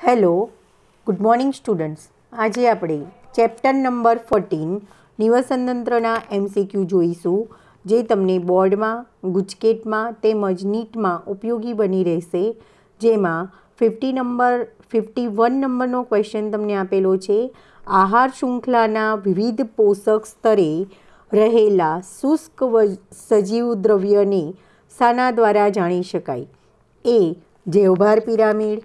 Hello, good morning students. આજે આપણે chapter number 14 નિવસનતંત્રના MCQ જોઈશું, જે તમને બોર્ડમાં, ગુજકેટમાં તેમજ નીટમાં ઉપયોગી બની રહેશે. જેમાં 51 નંબરનો ક્વેશ્ચન તમને આપેલો છે. આહાર શૃંખલાના વિવિધ પોષક સ્તરે રહેલા શુષ્ક સજીવ દ્રવ્યને શાના દ્વારા જાણી શકાય? એ. જૈવભાર પિરામિડ,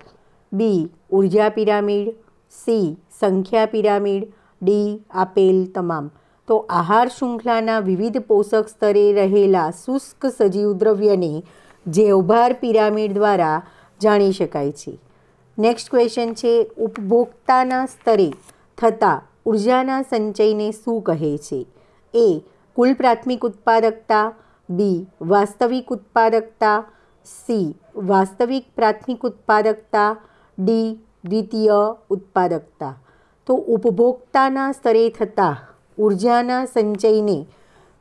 બી. ઉર્જા પિરામિડ, સી. સંખ્યા પિરામિડ, ડી. આપેલ તમામ. તો આહાર શૃંખલાના વિવિધ પોષક સ્તરે રહેલા શુષ્ક સજીવ દ્રવ્યને જૈવભાર પિરામિડ દ્વારા જાણી શકાય છે. નેક્સ્ટ ક્વેશ્ચન છે, ઉપભોક્તાના સ્તરે થતા ઉર્જાના સંચયને શું કહે છે? એ. કુલ પ્રાથમિક ઉત્પાદકતા, બી. વાસ્તવિક ઉત્પાદકતા, સી. વાસ્તવિક પ્રાથમિક ઉત્પાદકતા, ડી. દ્વિતીય ઉત્પાદકતા. તો ઉપભોક્તાના સ્તરે થતા ઉર્જાના સંચયને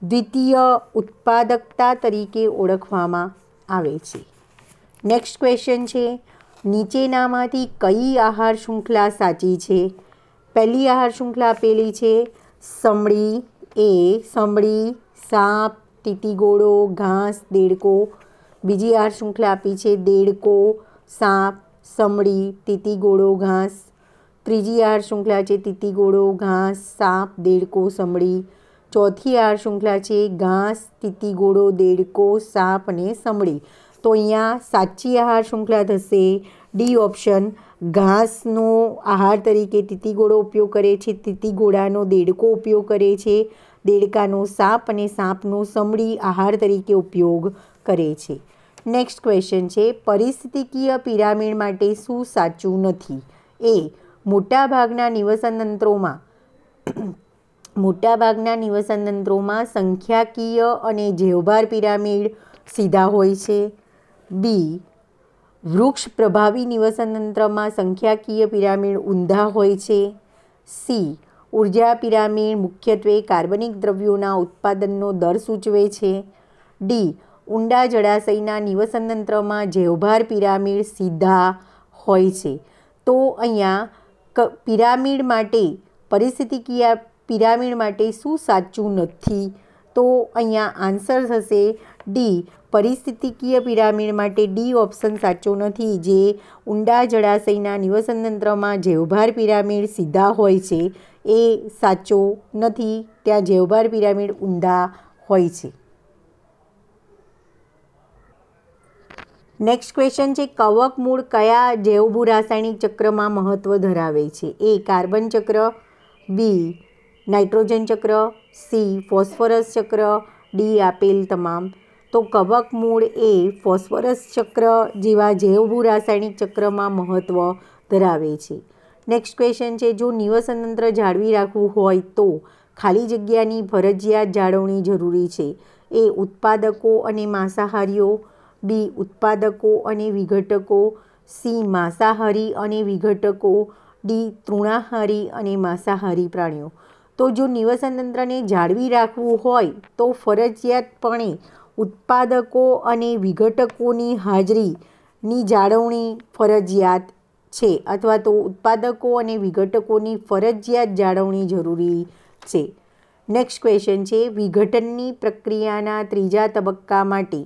દ્વિતીય ઉત્પાદકતા તરીકે ઓળખવામાં આવે છે. નેક્સ્ટ ક્વેશ્ચન છે, નીચેનામાંથી કઈ આહાર શૃંખલા સાચી છે? પહેલી આહાર શૃંખલા આપેલી છે સમળી. એ. સમળી, સાપ, તીતીગોળો, ઘાસ, દેડકો. બીજી આહાર શૃંખલા આપી છે દેડકો, સાપ, સમળી, તીતીગોળો, ઘાસ. ત્રીજી આહાર શૃંખલા છે તીતીગોળો, ઘાસ, સાપ, દેડકો, સમળી. ચોથી આહાર શૃંખલા છે ઘાસ, તીતીગોળો, દેડકો, સાપ અને સમળી. તો અહીંયા સાચી આહાર શૃંખલા થશે ડી ઓપ્શન. ઘાસનો આહાર તરીકે તીતીગોળો ઉપયોગ કરે છે, તીતીગોળાનો દેડકો ઉપયોગ કરે છે, દેડકાનો સાપ અને સાપનો સમળી આહાર તરીકે ઉપયોગ કરે છે. નેક્સ્ટ ક્વેશ્ચન છે, પરિસ્થિતિકીય પિરામિડ માટે શું સાચું નથી? એ. મોટાભાગના નિવસનતંત્રોમાં સંખ્યાકીય અને જૈવભાર પિરામિડ સીધા હોય છે. બી. વૃક્ષ પ્રભાવી નિવસનતંત્રમાં સંખ્યાકીય પિરામિડ ઊંધા હોય છે. સી. ઉર્જા પિરામિડ મુખ્યત્વે કાર્બનિક દ્રવ્યોના ઉત્પાદનનો દર સૂચવે છે. ડી. ઊંડા જળાશયના નિવસનતંત્રમાં જૈવભાર પિરામિડ સીધા હોય છે. તો અહીંયા પિરામિડ માટે પરિસ્થિતિકીય પિરામિડ માટે શું સાચું નથી? તો અહીંયા આન્સર થશે ડી. પરિસ્થિતિકીય પિરામિડ માટે ડી ઓપ્શન સાચો નથી. જે ઊંડા જળાશયના નિવસનતંત્રમાં જૈવભાર પિરામિડ સીધા હોય છે એ સાચો નથી. ત્યાં જૈવભાર પિરામિડ ઊંડા હોય છે. નેક્સ્ટ ક્વેશ્ચન છે, કવક મૂળ કયા જૈવભૂરાસાયણિક ચક્રમાં મહત્ત્વ ધરાવે છે? એ. કાર્બન ચક્ર, બી. નાઇટ્રોજન ચક્ર, સી. ફોસ્ફરસ ચક્ર, ડી. આપેલ તમામ. તો કવક મૂળ એ ફોસ્ફરસ ચક્ર જેવા જૈવભૂરાસાયણિક ચક્રમાં મહત્ત્વ ધરાવે છે. નેક્સ્ટ ક્વેશ્ચન છે, જો નિવસનતંત્ર જાળવી રાખવું હોય તો ખાલી જગ્યાની ફરજિયાત જાળવણી જરૂરી છે? એ. ઉત્પાદકો અને માંસાહારીઓ, બી. ઉત્પાદકો અને વિઘટકો, સી. માંસાહારી અને વિઘટકો, ડી. તૃણાહારી અને માંસાહારી પ્રાણીઓ. તો જો નિવસનતંત્રને જાળવી રાખવું હોય તો ફરજિયાતપણે ઉત્પાદકો અને વિઘટકોની હાજરીની જાળવણી ફરજિયાત છે, અથવા તો ઉત્પાદકો અને વિઘટકોની ફરજિયાત જાળવણી જરૂરી છે. નેક્સ્ટ ક્વેશ્ચન છે, વિઘટનની પ્રક્રિયાના ત્રીજા તબક્કા માટે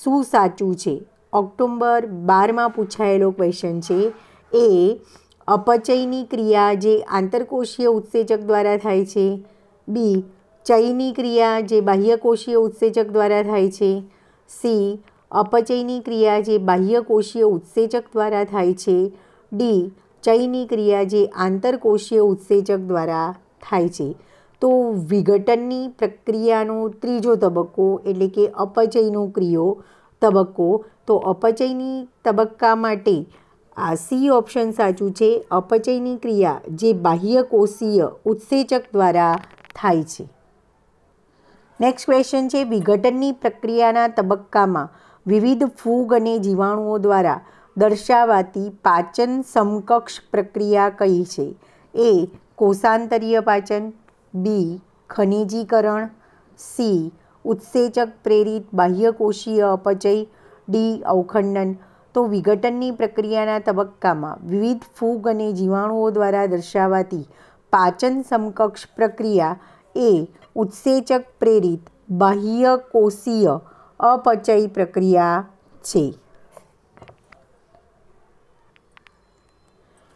શું સાચું છે? ઓક્ટોબર 12માં પૂછાયેલો ક્વેશ્ચન છે. એ. અપચયની ક્રિયા જે આંતરકોષીય ઉત્સેચક દ્વારા થાય છે. બી. ચયની ક્રિયા જે બાહ્યકોષીય ઉત્સેચક દ્વારા થાય છે. સી. અપચયની ક્રિયા જે બાહ્યકોષીય ઉત્સેચક દ્વારા થાય છે. ડી. ચયની ક્રિયા જે આંતરકોષીય ઉત્સેચક દ્વારા થાય છે. તો વિઘટનની પ્રક્રિયાનો ત્રીજો તબક્કો એટલે કે અપચયનો તબક્કો. તો અપચયની તબક્કા માટે આ સી ઓપ્શન સાચું છે. અપચયની ક્રિયા જે બાહ્યકોષીય ઉત્સેચક દ્વારા થાય છે. નેક્સ્ટ ક્વેશ્ચન છે, વિઘટનની પ્રક્રિયાના તબક્કામાં વિવિધ ફૂગ અને જીવાણુઓ દ્વારા દર્શાવાતી પાચન સમકક્ષ પ્રક્રિયા કઈ છે? એ. કોષાંતરીય પાચન, બી. ખનિજીકરણ, સી. ઉત્સેચક પ્રેરિત બાહ્યકોષીય અપચય, ડી. અવખંડન. તો વિઘટનની પ્રક્રિયાના તબક્કામાં વિવિધ ફૂગ અને જીવાણુઓ દ્વારા દર્શાવાતી પાચન સમકક્ષ પ્રક્રિયા એ ઉત્સેચક પ્રેરિત બાહ્ય કોષીય અપચય પ્રક્રિયા છે.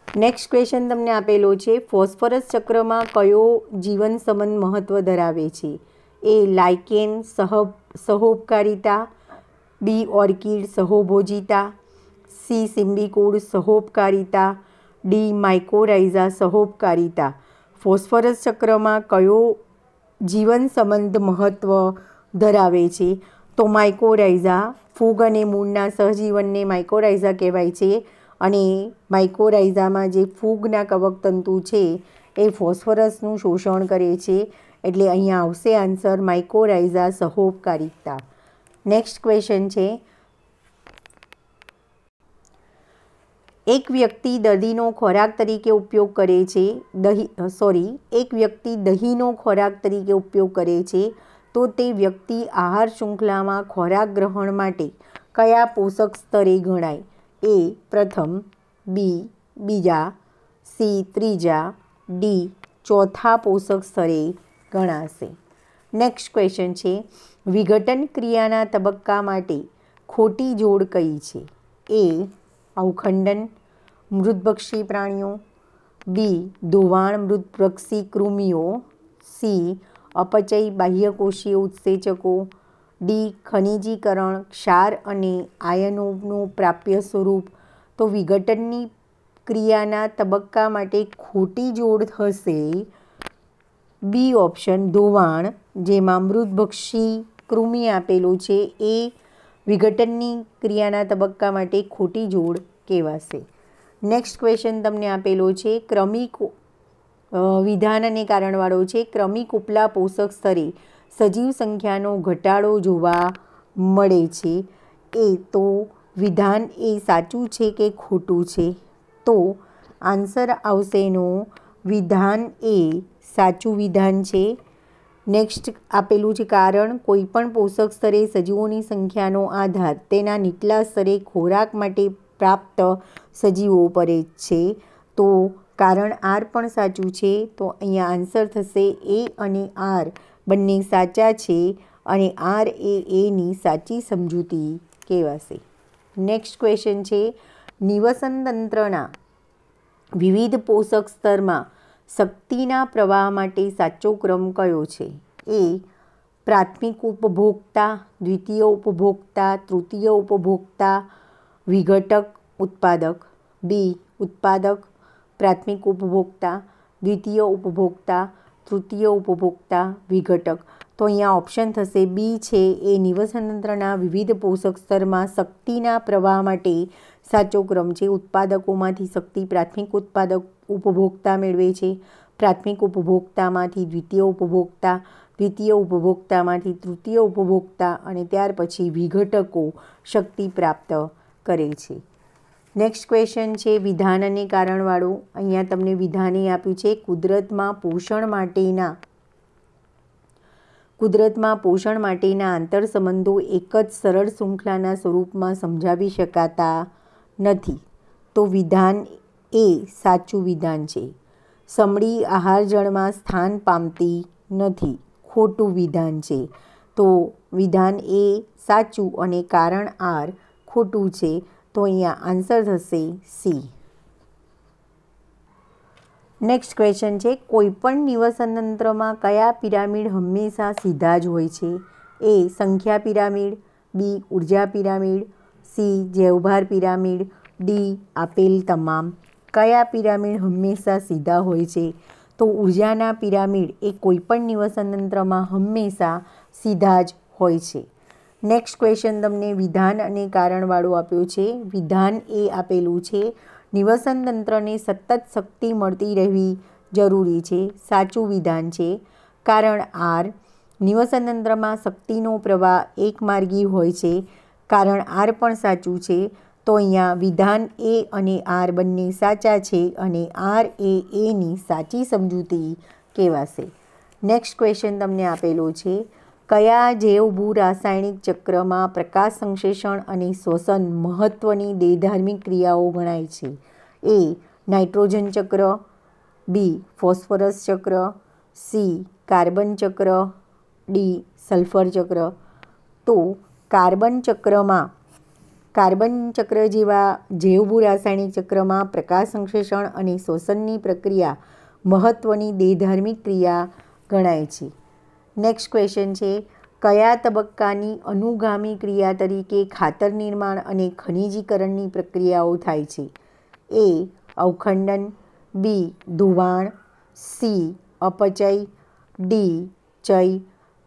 નેક્સ્ટ ક્વેશ્ચન તમને આપેલો છે, ફોસ્ફરસ ચક્રમાં કયો જીવન સંબંધ મહત્વ ધરાવે છે? એ લાઇકેન સહોપકારિતા, બી ઓર્કિડ સહોભોજિતા, સી સિમ્બિકુડ સહોપકારિતા, ડી માઇકોરાઇઝા સહોપકારિતા. ફોસ્ફરસ ચક્રમાં કયો જીવન સંબંધ મહત્વ ધરાવે છે? તો માઇકોરાઇઝા. ફૂગ અને મૂળના સહજીવનને માઇકોરાઇઝા કહેવાય છે અને માઇકોરાઇઝામાં જે ફૂગના કવકતંતુ છે એ ફોસ્ફરસનું શોષણ કરે છે, એટલે અહીંયા આવશે આન્સર માઇકોરાઇઝા સહોપકારિતા. નેક્સ્ટ ક્વેશ્ચન છે, એક વ્યક્તિ દર્દીનો ખોરાક તરીકે ઉપયોગ કરે છે એક વ્યક્તિ દહીંનો ખોરાક તરીકે ઉપયોગ કરે છે, તો તે વ્યક્તિ આહાર શૃંખલામાં ખોરાક ગ્રહણ માટે કયા પોષક સ્તરે ગણાય? એ પ્રથમ, બી બીજા, સી ત્રીજા, ડી ચોથા પોષક સ્તરે ગણાશે. નેક્સ્ટ ક્વેશ્ચન છે, વિઘટન ક્રિયાના તબક્કા માટે ખોટી જોડ કઈ છે? એ અવખંડન મૃતભક્ષી પ્રાણીઓ, બી ધોવાણ મૃતભક્ષી કૃમિઓ, સી અપચય બાહ્યકોષીય ઉત્સેચકો, ડી ખનિજીકરણ ક્ષાર અને આયનોનું પ્રાપ્ય સ્વરૂપ. તો વિઘટનની ક્રિયાના તબક્કા માટે ખોટી જોડ થશે બી ઓપ્શન ધોવાણ, જેમાં મૃતભક્ષી કૃમિ આપેલું છે એ વિઘટનની ક્રિયાના તબક્કા માટે ખોટી જોડ કહેવાશે. નેક્સ્ટ ક્વેશ્ચન તમને આપેલો છે, ક્રમિક વિધાન અને કારણવાળો છે. ક્રમિક ઉપલા પોષક સ્તરે સજીવ સંખ્યાનો ઘટાડો જોવા મળે છે. એ તો વિધાન એ સાચું છે કે ખોટું છે? તો આન્સર આવશે એનો વિધાન એ સાચું વિધાન છે. નેક્સ્ટ આપેલું છે કારણ, કોઈપણ પોષક સ્તરે સજીવોની સંખ્યાનો આધાર તેના નીચલા સ્તરે ખોરાક માટે પ્રાપ્ત સજીવો પર છે. તો કારણ આર પણ સાચું છે. તો અહીંયા આન્સર થશે એ અને આર બંને સાચા છે અને આર એ એની સાચી સમજૂતી કહેવાશે. નેક્સ્ટ ક્વેશ્ચન છે, નિવસન તંત્રના વિવિધ પોષક સ્તરમાં શક્તિના પ્રવાહ માટે સાચો ક્રમ કયો છે? એ પ્રાથમિક ઉપભોક્તા, દ્વિતીય ઉપભોક્તા, તૃતીય ઉપભોક્તા, વિઘટક ઉત્પાદક, બી ઉત્પાદક, પ્રાથમિક ઉપભોક્તા, દ્વિતીય ઉપભોક્તા, તૃતીય ઉપભોક્તા, વિઘટક. તો અહીંયા ઓપ્શન થશે બી છે એ નિવસન તંત્રના વિવિધ પોષક સ્તરમાં શક્તિના પ્રવાહ માટે સાચો ક્રમ છે. ઉત્પાદકોમાંથી શક્તિ પ્રાથમિક ઉપભોક્તા મેળવે છે, પ્રાથમિક ઉપભોક્તામાંથી દ્વિતીય ઉપભોક્તા, દ્વિતીય ઉપભોક્તામાંથી તૃતીય ઉપભોક્તા અને ત્યાર પછી વિઘટકો શક્તિ પ્રાપ્ત કરે છે. નેક્સ્ટ ક્વેશ્ચન છે, વિધાન અને કારણવાળું. અહીંયા તમને વિધાન આપ્યું છે, કુદરતમાં પોષણ માટેના આંતરસંબંધો એક જ સરળ શૃંખલાના સ્વરૂપમાં સમજાવી શકાતા નથી. તો વિધાન એ સાચું વિધાન છે. સમડી આહાર જળમાં સ્થાન પામતી નથી, ખોટું વિધાન છે. તો વિધાન એ સાચું અને કારણ આર ખોટું છે. તો અહીંયા આન્સર થશે સી. નેક્સ્ટ ક્વેશ્ચન છે, કોઈપણ નિવસન તંત્રમાં કયા પિરામિડ હંમેશા સીધા જ હોય છે? એ સંખ્યા પિરામિડ, બી ઉર્જા પિરામિડ, સી જૈવભાર પિરામિડ, ડી આપેલ તમામ. કયા પિરામિડ હંમેશા સીધા હોય છે? તો ઉર્જાના પિરામિડ એ કોઈપણ નિવસન તંત્રમાં હંમેશા સીધા જ હોય છે. નેક્સ્ટ ક્વેશ્ચન તમને વિધાન અને કારણવાળું આપ્યું છે. વિધાન એ આપેલું છે, નિવસન તંત્રને સતત શક્તિ મળતી રહેવી જરૂરી છે, સાચું વિધાન છે. કારણ આર, નિવસન તંત્રમાં શક્તિનો પ્રવાહ એકમાર્ગી હોય છે, કારણ આર પણ સાચું છે. તો અહીંયા વિધાન એ અને આર બંને સાચા છે અને આર એ એની સાચી સમજૂતી કહેવાશે. નેક્સ્ટ ક્વેશ્ચન તમને આપેલો છે, કયા જૈવભૂ રાસાયણિક ચક્રમાં પ્રકાશ સંશ્લેષણ અને શ્વસન મહત્ત્વની દેહધાર્મિક ક્રિયાઓ ગણાય છે? એ નાઇટ્રોજન ચક્ર, બી ફોસ્ફરસ ચક્ર, સી કાર્બન ચક્ર, ડી સલ્ફર ચક્ર. તો કાર્બન ચક્ર જેવા જૈવભૂ રાસાયણિક ચક્રમાં પ્રકાશ સંશ્લેષણ અને શ્વસનની પ્રક્રિયા મહત્ત્વની દેહધાર્મિક ક્રિયા ગણાય છે. નેક્સ્ટ ક્વેશ્ચન છે, કયા તબક્કાની અનુગામી ક્રિયા તરીકે ખાતર નિર્માણ અને ખનિજીકરણની પ્રક્રિયાઓ થાય છે? એ અવખંડન, બી ધોવાણ, સી અપચય, ડી ચય.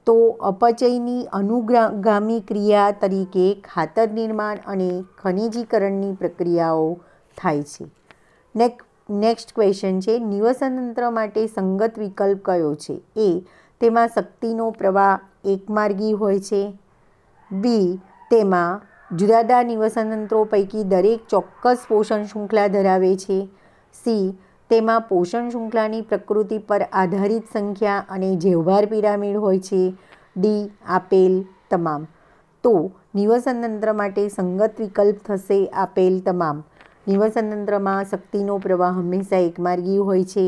તો અપચયની અનુગામી ક્રિયા તરીકે ખાતર નિર્માણ અને ખનિજીકરણની પ્રક્રિયાઓ થાય છે. નેક્સ્ટ ક્વેશ્ચન છે, નિવસન તંત્ર માટે સંગત વિકલ્પ કયો છે? એ તેમાં શક્તિનો પ્રવાહ એકમાર્ગી હોય છે, બી તેમાં જુદા જુદા નિવસન તંત્રો પૈકી દરેક ચોક્કસ પોષણ શૃંખલા ધરાવે છે, સી તેમાં પોષણ શૃંખલાની પ્રકૃતિ પર આધારિત સંખ્યા અને જૈવભાર પિરામિડ હોય છે, ડી આપેલ તમામ. તો નિવસન તંત્ર માટે સંગત વિકલ્પ થશે આપેલ તમામ. નિવસન તંત્રમાં શક્તિનો પ્રવાહ હંમેશા એકમાર્ગી હોય છે,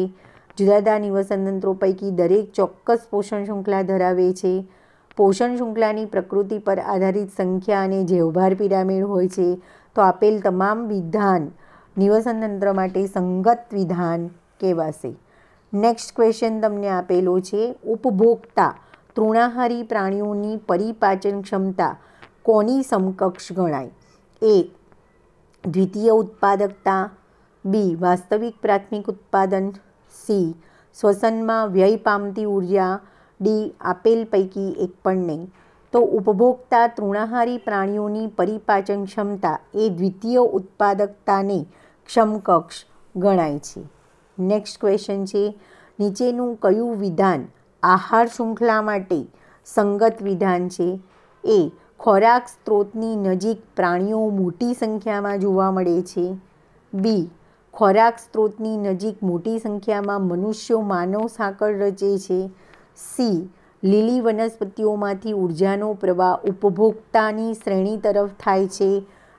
જુદા જુદા નિવસન તંત્રો પૈકી દરેક ચોક્કસ પોષણ શૃંખલા ધરાવે છે, પોષણ શૃંખલાની પ્રકૃતિ પર આધારિત સંખ્યા અને જૈવભાર પિરામિડ હોય છે. તો આપેલ તમામ વિધાન નિવસન તંત્ર માટે સંગત વિધાન કહેવાશે. નેક્સ્ટ ક્વેશ્ચન તમને આપેલો છે, ઉપભોક્તા તૃણાહારી પ્રાણીઓની પરિપાચન ક્ષમતા કોની સમકક્ષ ગણાય? એ દ્વિતીય ઉત્પાદકતા, બી વાસ્તવિક પ્રાથમિક ઉત્પાદન, સી શ્વસનમાં વ્યય પામતી ઉર્જા, ડી આપેલ પૈકી એક પણ નહીં. તો ઉપભોક્તા તૃણાહારી પ્રાણીઓની પરિપાચન ક્ષમતા એ દ્વિતીય ઉત્પાદકતાને સમકક્ષ ગણાય છે. નેક્સ્ટ ક્વેશ્ચન છે, નીચેનું કયું વિધાન આહાર શૃંખલા માટે સંગત વિધાન છે? એ ખોરાક સ્ત્રોતની નજીક પ્રાણીઓ મોટી સંખ્યામાં જોવા મળે છે, બી ખોરાક સ્ત્રોતની નજીક મોટી સંખ્યામાં મનુષ્યો માનવ સાંકળ રચે છે, સી લીલી વનસ્પતિઓમાંથી ઉર્જાનો પ્રવાહ ઉપભોક્તાની શ્રેણી તરફ થાય છે,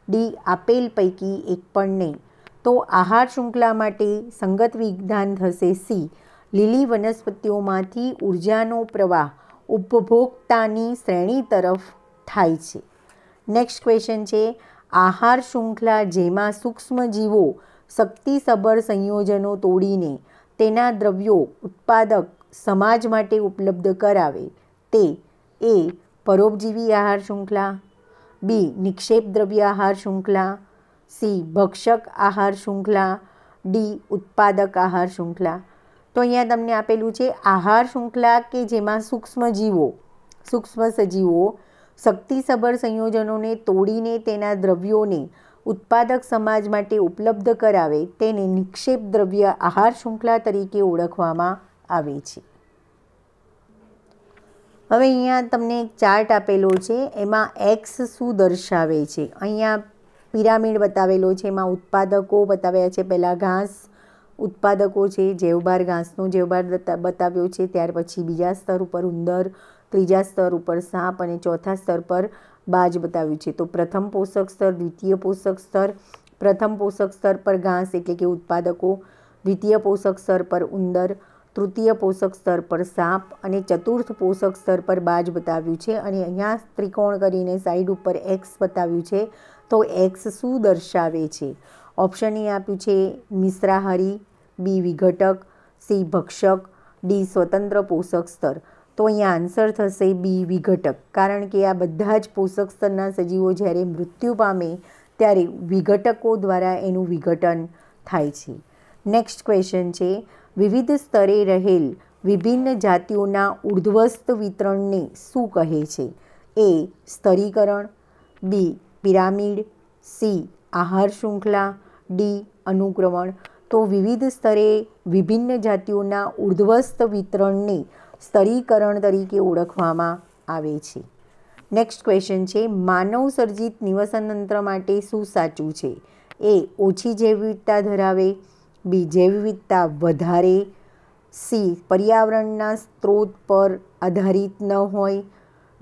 ડી આપેલ પૈકી એક પણ નહીં. તો આહાર શૃંખલા માટે સંગત વિધાન થશે સી લીલી વનસ્પતિઓમાંથી ઉર્જાનો પ્રવાહ ઉપભોક્તાની શ્રેણી તરફ થાય છે. નેક્સ્ટ ક્વેશ્ચન છે, આહાર શૃંખલા જેમાં સૂક્ષ્મજીવો શક્તિસભર સંયોજનો તોડીને તેના દ્રવ્યો ઉત્પાદક સમાજ માટે ઉપલબ્ધ કરાવે તે એ પરોપજીવી આહાર શૃંખલા, બી નિક્ષેપ દ્રવ્ય આહાર શૃંખલા, સી ભક્ષક આહાર શૃંખલા, ડી ઉત્પાદક આહાર શૃંખલા. તો અહીંયા તમને આપેલું છે આહાર શૃંખલા કે જેમાં સૂક્ષ્મ સજીવો શક્તિસભર સંયોજનોને તોડીને તેના દ્રવ્યોને ઉત્પાદક સમાજ માટે ઉપલબ્ધ કરાવે તેને નિક્ષેપ દ્રવ્ય આહાર શૃંખલા તરીકે ઓળખવામાં આવે છે. હવે અહીંયા તમને એક ચાર્ટ આપેલો છે, એમાં એક્સ શું દર્શાવે છે? અહીંયા પિરામિડ બતાવેલો છે, એમાં ઉત્પાદકો બતાવ્યા છે. પહેલાં ઘાસ ઉત્પાદકો છે, જૈવભાર ઘાસનો જૈવભાર બતાવ્યો છે, ત્યાર પછી બીજા સ્તર ઉપર ઉંદર, ત્રીજા સ્તર ઉપર સાપ અને ચોથા સ્તર પર બાજ બતાવ્યું છે. તો પ્રથમ પોષક સ્તર, દ્વિતીય પોષક સ્તર, પ્રથમ પોષક સ્તર પર ઘાસ એટલે કે ઉત્પાદકો, દ્વિતીય પોષક સ્તર પર ઉંદર, તૃતીય પોષક સ્તર પર સાપ અને ચતુર્થ પોષક સ્તર પર બાજ બતાવ્યું છે. અને અહીંયા ત્રિકોણ કરીને સાઈડ ઉપર એક્સ બતાવ્યું છે. તો એક્સ શું દર્શાવે છે? ઓપ્શન એ આપ્યું છે મિશ્રાહારી, બી વિઘટક, સી ભક્ષક, ડી સ્વતંત્ર પોષક સ્તર. તો અહીંયા આન્સર થશે બી વિઘટક, કારણ કે આ બધા જ પોષક સ્તરના સજીવો જ્યારે મૃત્યુ પામે ત્યારે વિઘટકો દ્વારા એનું વિઘટન થાય છે. નેક્સ્ટ ક્વેશ્ચન છે, વિવિધ સ્તરે રહેલ વિભિન્ન જાતિઓના ઉર્ધ્વસ્થ વિતરણને શું કહે છે? એ સ્તરીકરણ, બી પિરામિડ, સી આહાર શૃંખલા, ડી અનુક્રમણ. તો વિવિધ સ્તરે વિભિન્ન જાતિઓના ઉર્ધ્વસ્થ વિતરણને સ્તરીકરણ તરીકે ઓળખવામાં આવે છે. નેક્સ્ટ ક્વેશ્ચન છે, માનવ સર્જિત નિવસન તંત્ર માટે શું સાચું છે? એ ઓછી જૈવવિવિધતા ધરાવે, બી જૈવવિવિધતા વધારે, સી પર્યાવરણના સ્ત્રોત પર આધારિત ન હોય,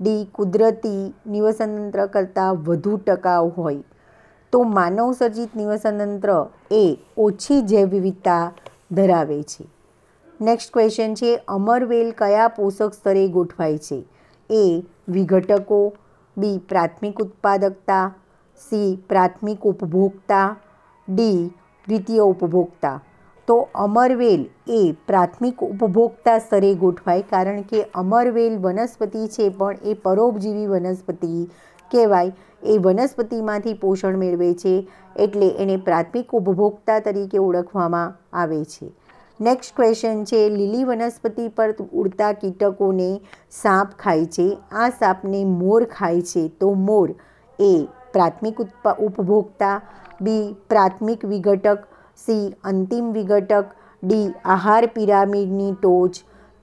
ડી કુદરતી નિવસનતંત્ર કરતાં વધુ ટકાઉ હોય તો માનવ સર્જિત નિવસનતંત્ર એ ઓછી જૈવ વિવિધતા ધરાવે છે. નેક્સ્ટ ક્વેશ્ચન છે, અમરવેલ કયા પોષક સ્તરે ગોઠવાય છે? એ વિઘટકો, બી પ્રાથમિક ઉત્પાદકતા, સી પ્રાથમિક ઉપભોક્તા, ડી દ્વિતીય ઉપભોક્તા. તો અમરવેલ એ પ્રાથમિક ઉપભોક્તા સ્તરે ગોઠવાય, કારણ કે અમરવેલ વનસ્પતિ છે પણ એ પરોપજીવી વનસ્પતિ કહેવાય. એ વનસ્પતિમાંથી પોષણ મેળવે છે એટલે એને પ્રાથમિક ઉપભોક્તા તરીકે ઓળખવામાં આવે છે. નેક્સ્ટ ક્વેશ્ચન છે, લીલી વનસ્પતિ પર ઉડતા કીટકોને સાપ ખાય છે. આ સાપને મોર ખાય છે તો મોર એ પ્રાથમિક ઉપભોક્તા, બી પ્રાથમિક વિઘટક, સી અંતિમ વિઘટક, ડી આહાર પિરામિડની ટોચ.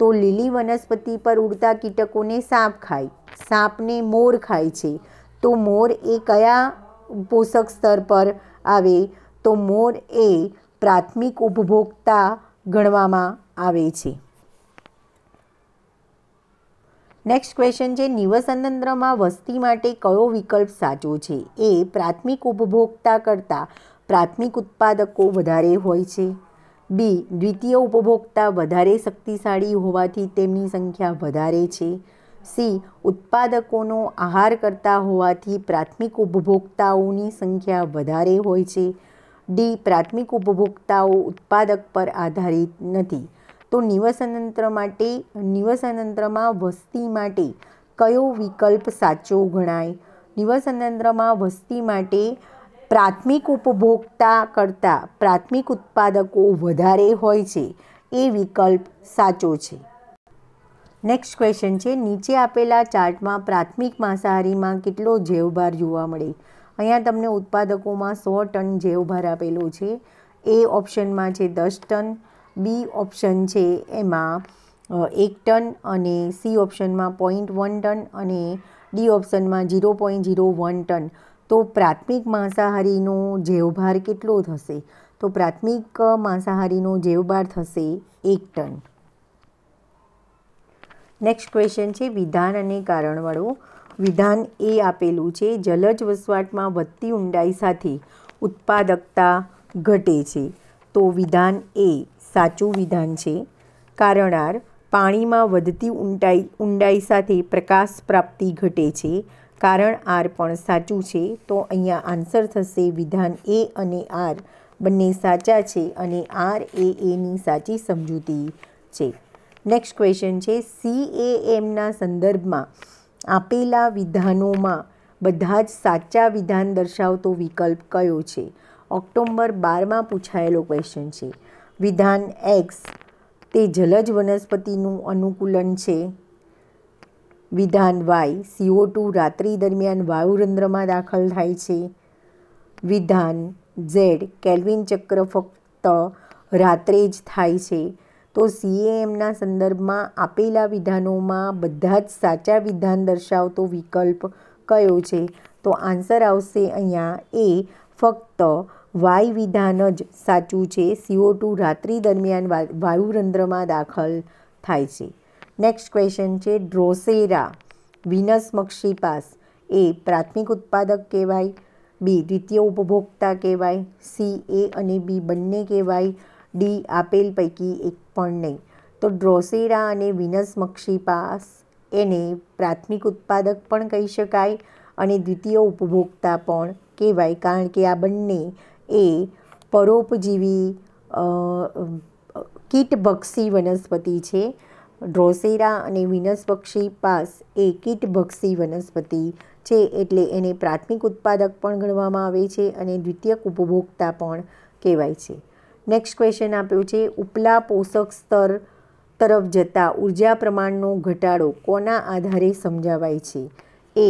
તો લીલી વનસ્પતિ પર ઉડતા કીટકોને સાપ ખાય, સાપને મોર ખાય છે તો મોર એ કયા પોષક સ્તર પર આવે? તો મોર એ પ્રાથમિક ઉપભોક્તા ગણવામાં આવે છે. નેક્સ્ટ ક્વેશ્ચન છે, નિવસનતંત્રમાં વસ્તી માટે કયો વિકલ્પ સાચો છે? એ પ્રાથમિક ઉપભોક્તા કરતાં પ્રાથમિક ઉત્પાદકો વધારે હોય છે, બી દ્વિતીય ઉપભોક્તા વધારે શક્તિશાળી હોવાથી તેમની સંખ્યા વધારે છે, સી ઉત્પાદકોનો આહાર કરતા હોવાથી પ્રાથમિક ઉપભોક્તાઓની સંખ્યા વધારે હોય છે, ડી પ્રાથમિક ઉપભોક્તાઓ ઉત્પાદક પર આધારિત નથી. તો નિવસનતંત્રમાં વસ્તી માટે કયો વિકલ્પ સાચો ગણાય? નિવસનતંત્રમાં વસ્તી માટે પ્રાથમિક ઉપભોક્તા કરતાં પ્રાથમિક ઉત્પાદકો વધારે હોય છે એ વિકલ્પ સાચો છે. નેક્સ્ટ ક્વેશ્ચન છે, નીચે આપેલા ચાર્ટમાં પ્રાથમિક માંસાહારીમાં કેટલો જૈવભાર જોવા મળે? અહીંયા તમને ઉત્પાદકોમાં 100 ટન જૈવભાર આપેલો છે. એ ઓપ્શનમાં છે 10 ટન, બી ઓપ્શન છે એમાં 1 ટન અને સી ઓપ્શનમાં 0.1 ટન અને ડી ઓપ્શનમાં 0.01 ટન. તો પ્રાથમિક માંસાહારીનો જૈવભાર કેટલો થશે? તો પ્રાથમિક માંસાહારીનો જૈવભાર થશે 1 ટન. નેક્સ્ટ ક્વેશ્ચન છે, વિધાન અને કારણવાળો. વિધાન એ આપેલું છે, જલજ વસવાટમાં વધતી ઊંડાઈ સાથે ઉત્પાદકતા ઘટે છે. તો વિધાન એ સાચું વિધાન છે. કારણ આર, પાણીમાં વધતી ઊંડાઈ સાથે પ્રકાશ પ્રાપ્તિ ઘટે છે. કારણ આર પણ સાચું છે. તો અહીંયા આન્સર થશે વિધાન એ અને આર બંને સાચા છે અને આર એ એની સાચી સમજૂતી છે. નેક્સ્ટ ક્વેશ્ચન છે, CAMના સંદર્ભમાં આપેલા વિધાનોમાં બધા જ સાચા વિધાન દર્શાવતો વિકલ્પ કયો છે? ઓક્ટોબર 12માં પૂછાયેલો ક્વેશ્ચન છે. વિધાન એક્સ તે જલજ વનસ્પતિનું અનુકૂલન છે. વિધાન વાય CO2 રાત્રિ દરમિયાન વાયુરંધ્રમાં દાખલ થાય છે. વિધાન ઝેડ કેલ્વિન ચક્ર ફક્ત રાત્રે જ થાય છે. તો CAMના સંદર્ભમાં આપેલા વિધાનોમાં બધા જ સાચા વિધાન દર્શાવતો વિકલ્પ કયો છે? તો આન્સર આવશે અહીંયા એ ફક્ત વાય વિધાન જ સાચું છે. CO2 રાત્રિ દરમિયાન વાયુરંધ્રમાં દાખલ થાય છે. નેક્સ્ટ ક્વેશ્ચન છે, ડ્રોસેરા વિનસ મક્ષીપાસ એ પ્રાથમિક ઉત્પાદક કહેવાય, બી દ્વિતીય ઉપભોક્તા કહેવાય, સી એ અને બી બંને કહેવાય, ડી આપેલ પૈકી એક પણ નહીં. તો ડ્રોસેરા અને વિનસ મક્ષીપાસ એને પ્રાથમિક ઉત્પાદક પણ કહી શકાય અને દ્વિતીય ઉપભોક્તા પણ કહેવાય, કારણ કે આ બંને એ પરોપજીવી કીટભક્ષી વનસ્પતિ છે. ડ્રોસેરા અને વિનસ મક્ષીપાસ એ કીટભક્ષી વનસ્પતિ છે એટલે એને પ્રાથમિક ઉત્પાદક પણ ગણવામાં આવે છે અને દ્વિતીયક ઉપભોક્તા પણ કહેવાય છે. નેક્સ્ટ ક્વેશ્ચન આપ્યો છે, ઉપલા પોષક સ્તર તરફ જતા ઉર્જા પ્રમાણનો ઘટાડો કોના આધારે સમજાવાય છે? એ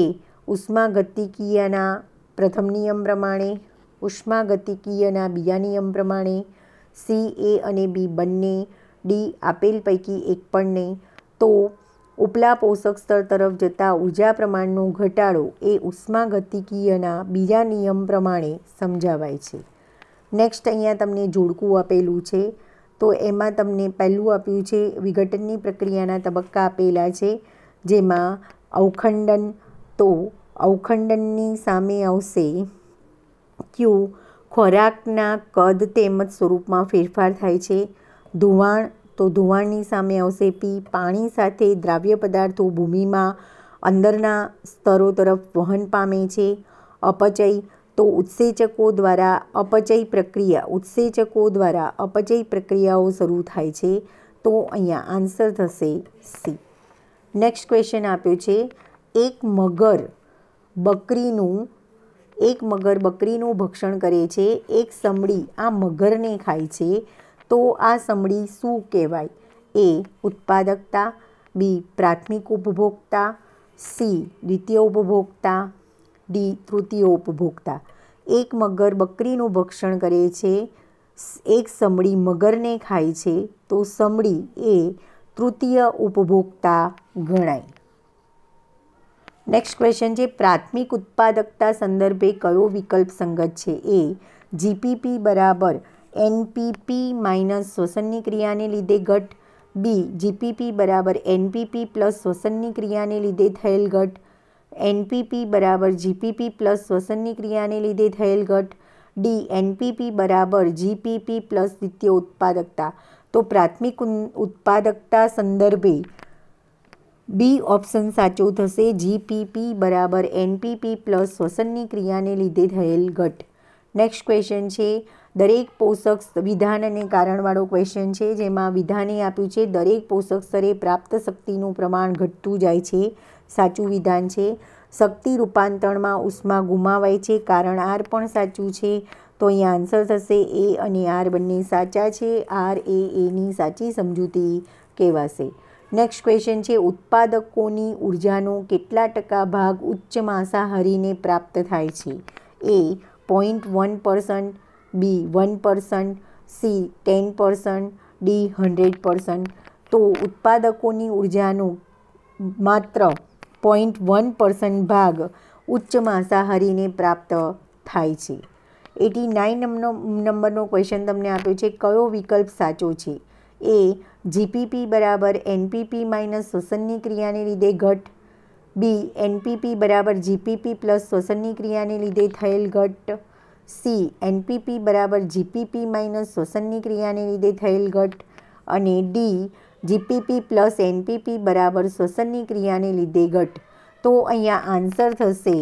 ઉષ્માગતિકીયના પ્રથમ નિયમ પ્રમાણે, ઉષ્માગતિકીયના બીજા નિયમ પ્રમાણે, સી એ અને બી બંને, ડી આપેલ પૈકી એક પણ નહીં. તો ઉપલા પોષક સ્તર તરફ જતા ઉર્જા પ્રમાણનો ઘટાડો એ ઉષ્માગતિકીયના બીજા નિયમ પ્રમાણે સમજાવાય છે. નેક્સ્ટ અહીંયા તમને જોડકું આપેલું છે. તો એમાં તમને પહેલું આપ્યું છે વિઘટનની પ્રક્રિયાના તબક્કા આપેલા છે, જેમાં અવખંડન, તો અવખંડનની સામે આવશે ક્યુ, ખોરાકના કદ તેમજ સ્વરૂપમાં ફેરફાર થાય છે. ધોવાણ, તો ધોવાણની સામે આવશે પી, પાણી સાથે દ્રાવ્ય પદાર્થો ભૂમિમાં અંદરના સ્તરો તરફ વહન પામે છે. અપચય, તો ઉત્સેચકો દ્વારા અપચય પ્રક્રિયાઓ શરૂ થાય છે. તો અહીંયા આન્સર થશે સી. નેક્સ્ટ ક્વેશ્ચન આપ્યો છે, એક મગર બકરીનું ભક્ષણ કરે છે. એક સમડી આ મગરને ખાય છે. તો આ સમડી શું કહેવાય? એ ઉત્પાદકતા, બી પ્રાથમિક ઉપભોક્તા, સી દ્વિતીય ઉપભોક્તા, ડી તૃતીય ઉપભોક્તા. એક મગર બકરીનું ભક્ષણ કરે છે, એક સમડી મગરને ખાય છે. તો સમડી એ તૃતીય ઉપભોક્તા ગણાય. નેક્સ્ટ ક્વેશ્ચન છે, પ્રાથમિક ઉત્પાદકતા સંદર્ભે કયો વિકલ્પ સંગત છે? એ જીપીપી બરાબર એનપીપી માઇનસ શ્વસનની ક્રિયાને લીધે ઘટ, બી જીપીપી બરાબર એનપીપી પ્લસ શ્વસનની ક્રિયાને લીધે થયેલ ઘટ, એનપીપી બરાબર જીપીપી પ્લસ શ્વસનની ક્રિયાને લીધે થયેલ ઘટ, ડી એનપીપી બરાબર જીપીપી પ્લસ દ્વિતીય ઉત્પાદકતા. તો પ્રાથમિક ઉત્પાદકતા સંદર્ભે બી ઓપ્શન સાચો થશે. જીપીપી બરાબર એનપીપી પ્લસ શ્વસનની ક્રિયાને લીધે થયેલ ઘટ. નેક્સ્ટ ક્વેશ્ચન છે, દરેક પોષક વિધાન અને કારણવાળો ક્વેશ્ચન છે, જેમાં વિધાને આપ્યું છે દરેક પોષક સ્તરે પ્રાપ્ત શક્તિનું પ્રમાણ ઘટતું જાય છે. સાચું વિધાન છે. શક્તિ રૂપાંતરણમાં ઉષ્મા ગુમાવાય છે, કારણ આર પણ સાચું છે. તો અહીંયા આન્સર થશે એ અને આર બંને સાચા છે. આર એ એની સાચી સમજૂતી કહેવાશે. નેક્સ્ટ ક્વેશ્ચન છે, ઉત્પાદકોની ઉર્જાનો કેટલા ટકા ભાગ ઉચ્ચ માંસાહારીને પ્રાપ્ત થાય છે? એ 0.1%, બી 1%, સી 10%, ડી 100%. તો ઉત્પાદકોની ઉર્જાનો માત્ર 0.1% ભાગ ઉચ્ચ માંસાહારીને પ્રાપ્ત થાય છે. 89 નંબરનો ક્વેશ્ચન તમને આપ્યો છે, કયો વિકલ્પ સાચો છે? એ જીપીપી બરાબર એનપીપી માઇનસ શ્વસનની ક્રિયાને લીધે ઘટ, બી એનપીપી બરાબર જીપીપી પ્લસ શ્વસનની ક્રિયાને લીધે થયેલ ઘટ, સી એનપીપી બરાબર જીપીપી માઇનસ શ્વસનની ક્રિયાને લીધે થયેલ ઘટ, અને ડી જીપીપી પ્લસ એનપીપી બરાબર શ્વસનની ક્રિયાને લીધે ઘટ. તો અહીંયા આન્સર થશે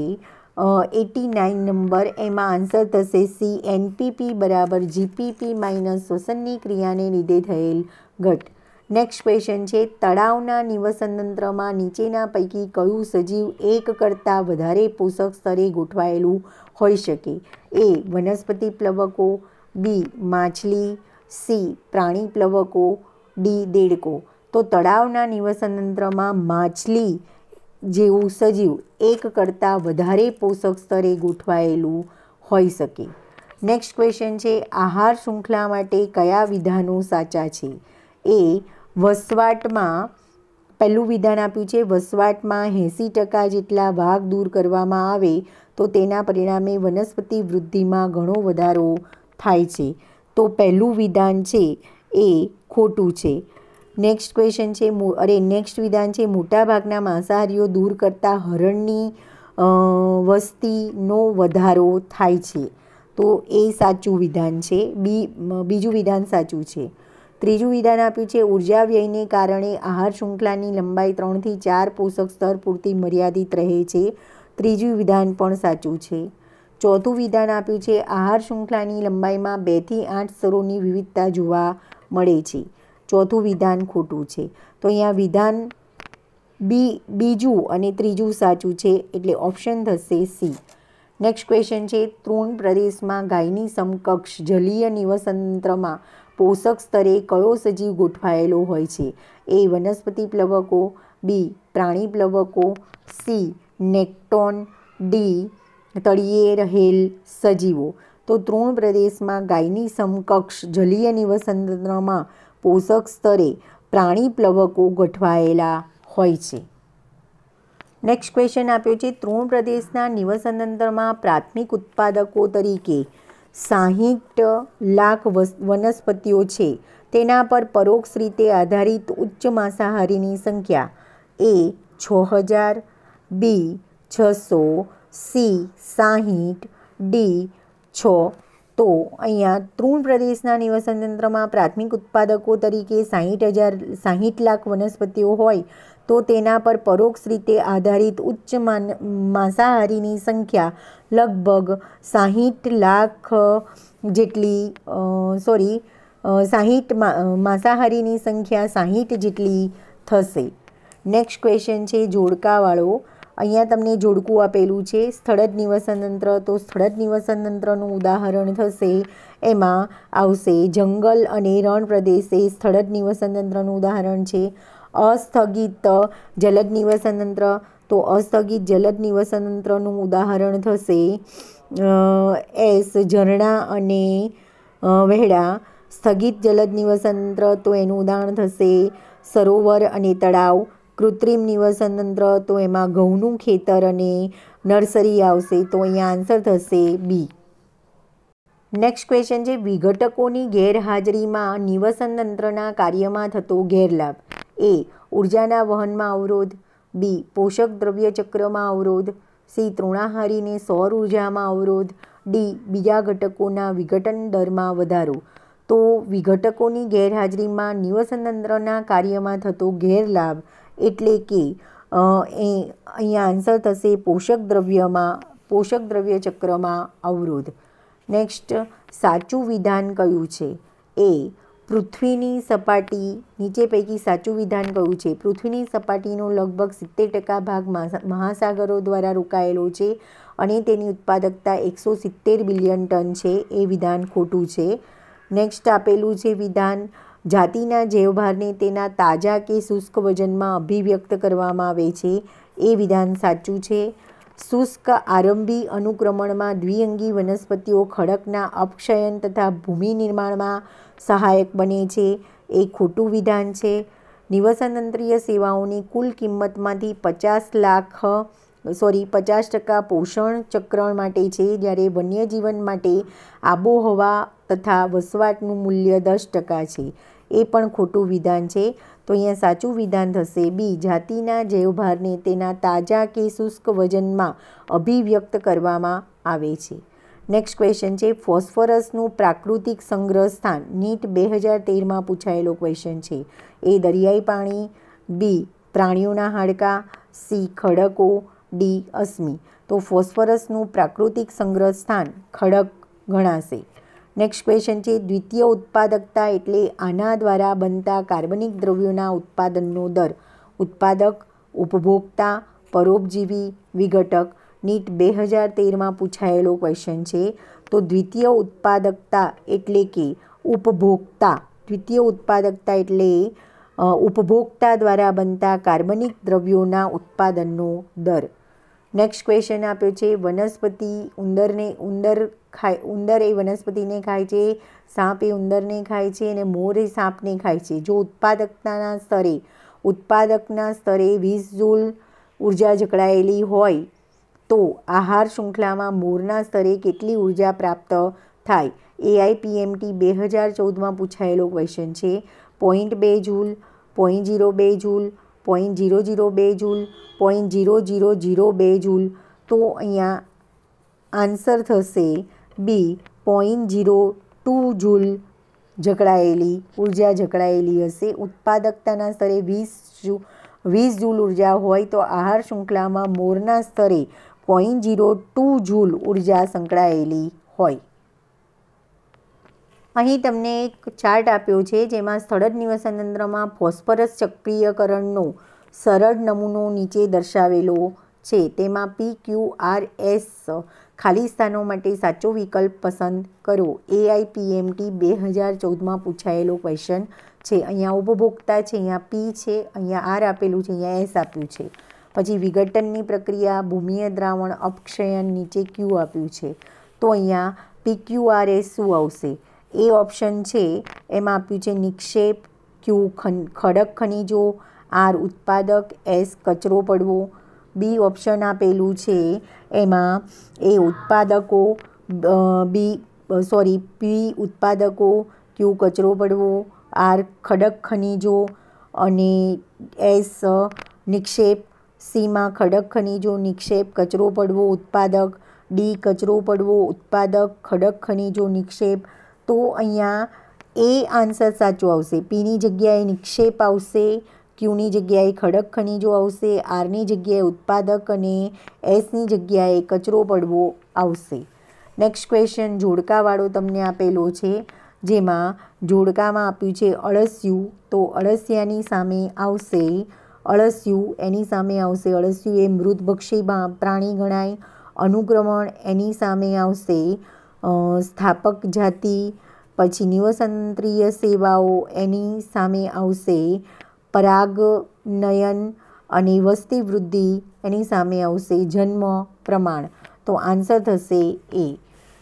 89 નંબર. એમાં આન્સર થશે સી એનપીપી બરાબર જીપીપી માઇનસ શ્વસનની ક્રિયાને લીધે થયેલ ઘટ. નેક્સ્ટ ક્વેશ્ચન છે, તળાવના નિવસન તંત્રમાં નીચેના પૈકી કયું સજીવ એક કરતાં વધારે પોષક સ્તરે ગોઠવાયેલું હોઈ શકે? એ વનસ્પતિ પ્લવકો, બી માછલી, સી પ્રાણી પ્લવકો, ડી દેડકો. તો તળાવના નિવસન તંત્રમાં માછલી જેવું સજીવ એક કરતાં વધારે પોષક સ્તરે ગોઠવાયેલું હોઈ શકે. નેક્સ્ટ ક્વેશ્ચન છે, આહાર શૃંખલા માટે કયા વિધાનો સાચા છે? એ વસવાટમાં પહેલું વિધાન આપ્યું છે, વસવાટમાં 80% જેટલા વાઘ દૂર કરવામાં આવે તો તેના પરિણામે વનસ્પતિ વૃદ્ધિમાં ઘણો વધારો થાય છે. તો પહેલું વિધાન છે એ ખોટું છે. નેક્સ્ટ ક્વેશ્ચન છે, નેક્સ્ટ વિધાન છે, મોટાભાગના માંસાહારીઓ દૂર કરતાં હરણની વસ્તીનો વધારો થાય છે. તો એ સાચું વિધાન છે. બીજું વિધાન સાચું છે. ત્રીજું વિધાન આપ્યું છે, ઉર્જા વ્યયને કારણે આહાર શૃંખલાની લંબાઈ 3 થી 4 પોષક સ્તર પૂરતી મર્યાદિત રહે છે. ત્રીજું વિધાન પણ સાચું છે. ચોથું વિધાન આપ્યું છે, આહાર શૃંખલાની લંબાઈમાં 2 થી 8 સ્તરોની વિવિધતા જોવા મળે છે. ચોથું વિધાન ખોટું છે. તો અહીંયા વિધાન બીજું અને ત્રીજું સાચું છે, એટલે ઓપ્શન થશે સી. નેક્સ્ટ ક્વેશ્ચન છે, તૃણ પ્રદેશમાં ગાયની સમકક્ષ જલીય નિવસન તંત્રમાં પોષક સ્તરે કયો સજીવ ગોઠવાયેલો હોય છે? એ વનસ્પતિ પ્લવકો, બી પ્રાણી પ્લવકો, સી નેક્ટોન, ડી તળિયે રહેલ સજીવો. તો તૃણ પ્રદેશમાં ગાયની સમકક્ષ જલીય નિવસન તંત્રમાં પોષક સ્તરે પ્રાણી પ્લવકો ગોઠવાયેલા હોય છે. નેક્સ્ટ ક્વેશ્ચન આપ્યો છે, તૃણ પ્રદેશના નિવસન તંત્રમાં પ્રાથમિક ઉત્પાદકો તરીકે 60 લાખ વનસ્પતિઓ છે. તેના પર પરોક્ષ રીતે આધારિત ઉચ્ચ માંસાહારીની સંખ્યા એ 6000, બી 600, સી 60, ડી 6। તો અહીંયા તૃણ પ્રદેશના નિવસન તંત્રમાં પ્રાથમિક ઉત્પાદકો તરીકે 60 લાખ વનસ્પતિઓ હોય તો તેના પર પરોક્ષ રીતે આધારિત ઉચ્ચ માંસાહારીની સંખ્યા લગભગ 60 લાખ જેટલી 60 માંસાહારીની સંખ્યા 60 જેટલી થશે। નેક્સ્ટ ક્વેશ્ચન છે જોડકાવાળો। અહીંયા તમને જોડકું આપેલું છે સ્થળજ નિવસન તંત્ર, તો સ્થળજ નિવસન તંત્રનું ઉદાહરણ થશે, એમાં આવશે જંગલ અને રણ પ્રદેશ એ સ્થળજ નિવસન તંત્રનું ઉદાહરણ છે। અસ્થગિત જલદ નિવસન તંત્ર, તો અસ્થગિત જલદ નિવસન તંત્રનું ઉદાહરણ થશે એસ ઝરણા અને વહેડા। સ્થગિત જલદ નિવસન તંત્ર, તો એનું ઉદાહરણ થશે સરોવર અને તળાવ। કૃત્રિમ નિવસન તંત્ર, તો એમાં ઘઉંનું ખેતર અને નર્સરી આવશે, તો અહીંયા આન્સર થશે બી। નેક્સ્ટ ક્વેશ્ચન છે વિઘટકોની ગેરહાજરીમાં નિવસન તંત્રના કાર્યમાં થતો ગેરલાભ। એ ઉર્જાના વહનમાં અવરોધ, બી પોષક દ્રવ્ય ચક્રમાં અવરોધ, સી તૃણાહારીને સૌર ઉર્જામાં અવરોધ, ડી બીજા ઘટકોના વિઘટન દરમાં વધારો। તો વિઘટકોની ગેરહાજરીમાં નિવસન તંત્રના કાર્યમાં થતો ગેરલાભ એટલે કે અહીંયા આન્સર થશે પોષક દ્રવ્ય ચક્રમાં અવરોધ। નેક્સ્ટ સાચું વિધાન કયું છે? એ પૃથ્વીની સપાટી નીચે પૈકી સાચું વિધાન કયું છે? પૃથ્વીની સપાટીનો લગભગ 70% ભાગ મહાસાગરો દ્વારા રોકાયેલો છે અને તેની ઉત્પાદકતા 170 બિલિયન ટન છે, એ વિધાન ખોટું છે। નેક્સ્ટ આપેલું છે વિધાન જાતિના જૈવભારને તેના તાજા કે શુષ્ક વજનમાં અભિવ્યક્ત કરવામાં આવે છે, એ વિધાન સાચું છે। શુષ્ક આરંભી અનુક્રમણમાં દ્વિઅંગી વનસ્પતિઓ ખડકના અપક્ષયન તથા ભૂમિ નિર્માણમાં સહાયક બને છે, એ ખોટું વિધાન છે। નિવસન તંત્રીય સેવાઓની કુલ કિંમતમાંથી 50% પોષણ ચક્ર માટે છે, જ્યારે વન્યજીવન માટે આબોહવા તથા વસવાટનું મૂલ્ય 10% છે, એ પણ ખોટું વિધાન છે। તો અહીંયા સાચું વિધાન થશે બી જાતિના જૈવભારને તેના તાજા કે શુષ્ક વજનમાં અભિવ્યક્ત કરવામાં આવે છે। નેક્સ્ટ ક્વેશ્ચન છે ફોસ્ફરસનું પ્રાકૃતિક સંગ્રહ સ્થાન। નીટ 2013માં પૂછાયેલો ક્વેશ્ચન છે। એ દરિયાઈ પાણી, બી પ્રાણીઓના હાડકાં, સી ખડકો, ડી અશ્મિ। તો ફોસ્ફરસનું પ્રાકૃતિક સંગ્રહ સ્થાન ખડક ગણાશે। નેક્સ્ટ ક્વેશ્ચન છે દ્વિતીય ઉત્પાદકતા એટલે આના દ્વારા બનતા કાર્બનિક દ્રવ્યોના ઉત્પાદનનો દર। ઉત્પાદક, ઉપભોક્તા, પરોપજીવી, વિઘટક। નીટ 2013માં પૂછાયેલો ક્વેશ્ચન છે। તો દ્વિતીય ઉત્પાદકતા એટલે કે ઉપભોક્તા, દ્વિતીય ઉત્પાદકતા એટલે ઉપભોક્તા દ્વારા બનતા કાર્બનિક દ્રવ્યોના ઉત્પાદનનો દર। નેક્સ્ટ ક્વેશ્ચન આપ્યો છે વનસ્પતિ ઉંદર એ વનસ્પતિને ખાય છે, સાપ એ ઉંદરને ખાય છે અને મોર એ સાપને ખાય છે। જો ઉત્પાદકના સ્તરે 20 જૂલ ઉર્જા જકડાયેલી હોય તો આહાર શૃંખલામાં મોરના સ્તરે કેટલી ઉર્જા પ્રાપ્ત થાય? AIPMT 2014માં પૂછાયેલો ક્વેશ્ચન છે। 0.2 જૂલ, 0.02 જૂલ, 0.002 જૂલ, 0.0002 જૂલ। તો અહીંયા આન્સર થશે બી 0.02 જૂલ ઉર્જા જકડાયેલી હશે। ઉત્પાદકતાના સ્તરે 20 જૂલ ઉર્જા હોય તો આહાર શૃંખલામાં મોરના સ્તરે 0.02 જૂલ ઉર્જા સંકળાયેલી હોય। અહીં તમને એક ચાર્ટ આપ્યો છે જેમાં સ્થળજ નિવસન તંત્રમાં ફોસ્ફરસ ચક્રીયકરણનો સરળ નમૂનો નીચે દર્શાવેલો છે। તેમાં PQRS ખાલી સ્થાનો માટે સાચો વિકલ્પ પસંદ કરો। AIPMT 2014માં પૂછાયેલો ક્વેશ્ચન છે। અહીંયા ઉપભોક્તા છે, અહીંયા પી છે, અહીંયા આર આપેલું છે, અહીંયા એસ આપ્યું છે। પછી વિઘટનની પ્રક્રિયા, ભૂમિય દ્રાવણ, અપક્ષયન, નીચે ક્યુ આપ્યું છે। તો અહીંયા PQRS શું આવશે? એ ઓપ્શન છે એમાં આપ્યું છે નિક્ષેપ, ક્યુ ખડક ખનિજો, આર ઉત્પાદક, એસ કચરો પડવો। બી ઓપ્શન આપેલું છે એમાં પી ઉત્પાદકો, ક્યુ કચરો પડવો, આર ખડક ખનિજો અને એસ નિક્ષેપ સીમાં ખડક ખનિજો નિક્ષેપ કચરો પડવો ઉત્પાદક, ડી કચરો પડવો ઉત્પાદક ખડક ખનિજો નિક્ષેપ. તો અહીંયા એ આન્સર સાચો આવશે. પીની જગ્યાએ નિક્ષેપ આવશે, ક્યુની જગ્યાએ ખડક ખનિજો આવશે, આરની જગ્યાએ ઉત્પાદક અને એસની જગ્યાએ કચરો પડવો આવશે. નેક્સ્ટ ક્વેશ્ચન જોડકાવાળો તમને આપેલો છે, જેમાં જોડકામાં આપ્યું છે અળસિયું. તો અળસિયાની સામે આવશે અળસિયું, એની સામે આવશે અળસિયું એ મૃતભક્ષી પ્રાણી ગણાય. અનુક્રમણ એની સામે આવશે સ્થાપક જાતિ. પછી નિવસંત્રીય સેવાઓ એની સામે આવશે પરાગનયન અને વસ્તી વૃદ્ધિ એની સામે આવશે જન્મ પ્રમાણ. તો આન્સર થશે એ.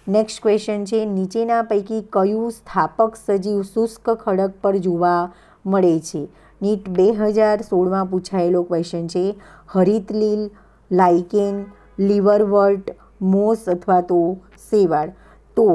નેક્સ્ટ ક્વેશ્ચન છે નીચેના પૈકી કયું સ્થાપક સજીવ શુષ્ક ખડક પર જોવા મળે છે? નીટ 2016માં પૂછાયેલો ક્વેશ્ચન છે. હરિતલીલ, લાઇકેન, લીવરવર્ટ, મોસ અથવા તો શેવાળ. તો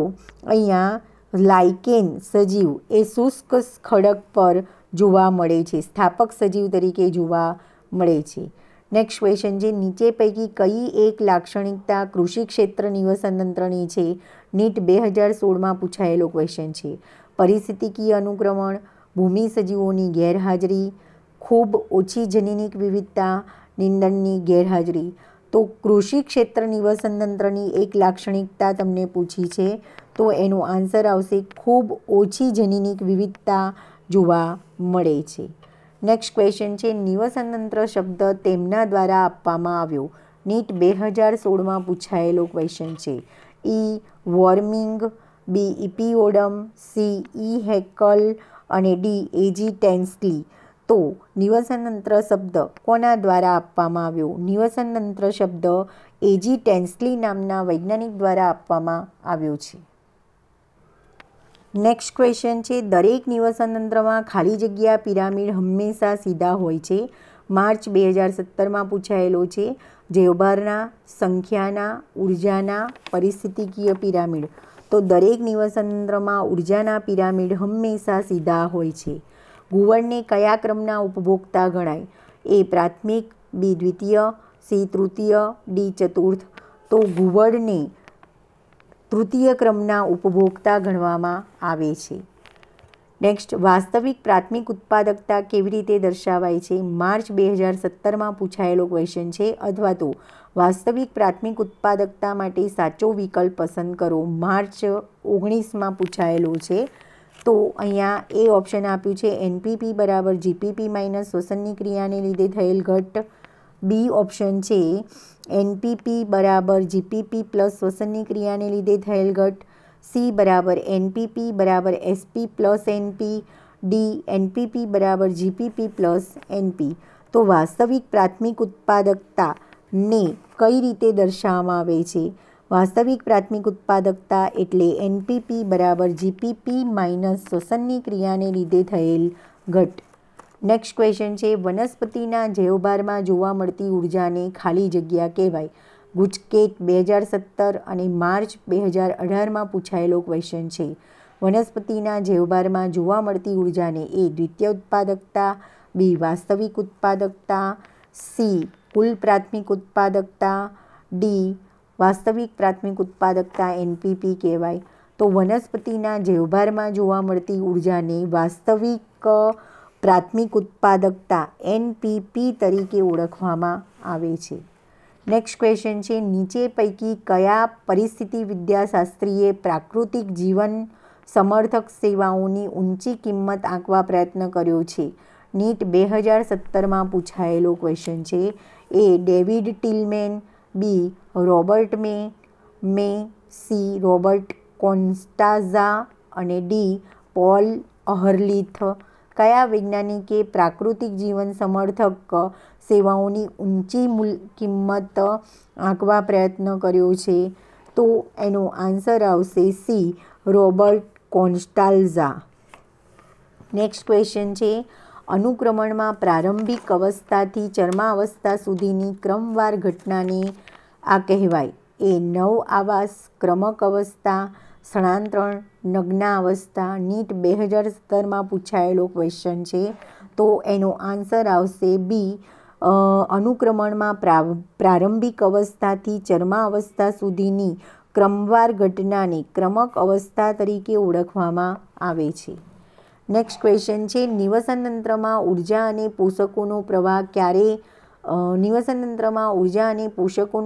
અહીંયા લાઇકેન સજીવ એ શુષ્ક ખડક પર જોવા મળે છે, સ્થાપક સજીવ તરીકે જોવા મળે છે. નેક્સ્ટ ક્વેશ્ચન છે નીચે પૈકી કઈ એક લાક્ષણિકતા કૃષિ ક્ષેત્ર નિવસન તંત્રની છે? નીટ 2016માં પૂછાયેલો ક્વેશ્ચન છે. પરિસ્થિતિકીય અનુક્રમણ, ભૂમિ સજીવોની ગેરહાજરી, ખૂબ ઓછી જનીનિક વિવિધતા, નિંદણની ગેરહાજરી. તો કૃષિ ક્ષેત્ર નિવસન તંત્રની એક લાક્ષણિકતા તમને પૂછી છે, તો એનો આન્સર આવશે ખૂબ ઓછી જનીનિક વિવિધતા જોવા મળે છે. નેક્સ્ટ ક્વેશ્ચન છે નિવસન તંત્ર શબ્દ તેમના દ્વારા આપવામાં આવ્યો. નીટ 2016માં પૂછાયેલો ક્વેશ્ચન છે. ઈ વોર્મિંગ, બી ઇપિઓડમ, સી ઈ હેકલ અને ડી એજી ટેન્સલી. તો નિવસન તંત્ર શબ્દ કોના દ્વારા આપવામાં આવ્યો? નિવસન તંત્ર શબ્દ એજી ટેન્સલી નામના વૈજ્ઞાનિક દ્વારા આપવામાં આવ્યો છે. નેક્સ્ટ ક્વેશ્ચન છે દરેક નિવસન તંત્રમાં ખાલી જગ્યા પિરામિડ હંમેશા સીધા હોય છે. માર્ચ 2017માં પૂછાયેલો છે. જૈવભારના, સંખ્યાના, ઉર્જાના, પરિસ્થિતિકીય પિરામિડ. તો દરેક નિવસન તંત્રમાં ઉર્જાના પિરામિડ હંમેશા સીધા હોય છે. ઘુવડને કયા ક્રમના ઉપભોક્તા ગણાય? એ પ્રાથમિક, બી દ્વિતીય, સી તૃતીય, ડી ચતુર્થ. તો ઘુવડને તૃતીય ક્રમના ઉપભોક્તા ગણવામાં આવે છે. નેક્સ્ટ વાસ્તવિક પ્રાથમિક ઉત્પાદકતા કેવી રીતે દર્શાવાય છે? માર્ચ 2017માં પૂછાયેલો ક્વેશ્ચન છે. અથવા તો વાસ્તવિક પ્રાથમિક ઉત્પાદકતા માટે સાચો વિકલ્પ પસંદ કરો. માર્ચ 2019માં પૂછાયેલો છે. તો અહીંયા એ ઓપ્શન આપ્યું છે એનપીપી બરાબર જીપીપી માઇનસ શ્વસનની ક્રિયાને લીધે થયેલ ઘટ. બી ઓપ્શન છે એનપીપી બરાબર જીપીપી પ્લસ શ્વસનની ક્રિયાને લીધે થયેલ ઘટ. સી બરાબર એનપીપી બરાબર SP plus NP. D NPP બરાબર જીપીપી પ્લસ એનપી. તો વાસ્તવિક પ્રાથમિક ઉત્પાદકતાને કઈ રીતે દર્શાવવામાં આવે છે? વાસ્તવિક પ્રાથમિક ઉત્પાદકતા એટલે એનપીપી બરાબર જીપીપી માઇનસ શ્વસનની ક્રિયાને લીધે થયેલ ઘટ. નેક્સ્ટ ક્વેશ્ચન છે વનસ્પતિના જૈવભારમાં જોવા મળતી ઉર્જાને ખાલી જગ્યા કહેવાય. ગુજકેટ 2017 અને માર્ચ 2018માં પૂછાયેલો ક્વેશ્ચન છે. વનસ્પતિના જૈવભારમાં જોવા મળતી ઉર્જાને એ દ્વિતીય ઉત્પાદકતા, બી વાસ્તવિક ઉત્પાદકતા, સી કુલ પ્રાથમિક ઉત્પાદકતા, ડી વાસ્તવિક પ્રાથમિક ઉત્પાદકતા એનપીપી કહેવાય. તો વનસ્પતિના જૈવભારમાં જોવા મળતી ઉર્જાને વાસ્તવિક પ્રાથમિક ઉત્પાદકતા એનપીપી તરીકે ઓળખવામાં આવે છે. નેક્સ્ટ ક્વેશ્ચન છે નીચે પૈકી કયા પરિસ્થિતિ વિદ્યાશાસ્ત્રીએ પ્રાકૃતિક જીવન સમર્થક સેવાઓની ઊંચી કિંમત આંકવા પ્રયત્ન કર્યો છે? નીટ 2017માં પૂછાયેલો ક્વેશ્ચન છે. એ ડેવિડ ટિલમેન, બી રોબર્ટ મે, સી રોબર્ટ કોન્સ્ટાઝા અને ડી પોલ અહરલીથ. કયા વૈજ્ઞાનિકે પ્રાકૃતિક જીવન સમર્થક સેવાઓની ઊંચી કિંમત આંકવા પ્રયત્ન કર્યો છે? તો એનો આન્સર આવશે સી રોબર્ટ કોન્સ્ટાલ્ઝા. નેક્સ્ટ ક્વેશ્ચન છે અનુક્રમણમાં પ્રારંભિક અવસ્થાથી ચર્માવસ્થા સુધીની ક્રમવાર ઘટનાને આ કહેવાય. એ નવ આવાસ, ક્રમક અવસ્થા, સ્થળાંતરણ, નગ્નાવસ્થા. નીટ 2017માં પૂછાયેલો ક્વેશ્ચન છે. તો એનો આન્સર આવશે બી અનુક્રમણમાં પ્રારંભિક અવસ્થાથી ચરમાવસ્થા સુધીની ક્રમવાર ઘટનાને ક્રમક અવસ્થા તરીકે ઓળખવામાં આવે છે. નેક્સ્ટ ક્વેશ્ચન છે, નિવસન તંત્રમાં ઉર્જા અને પોષકોનો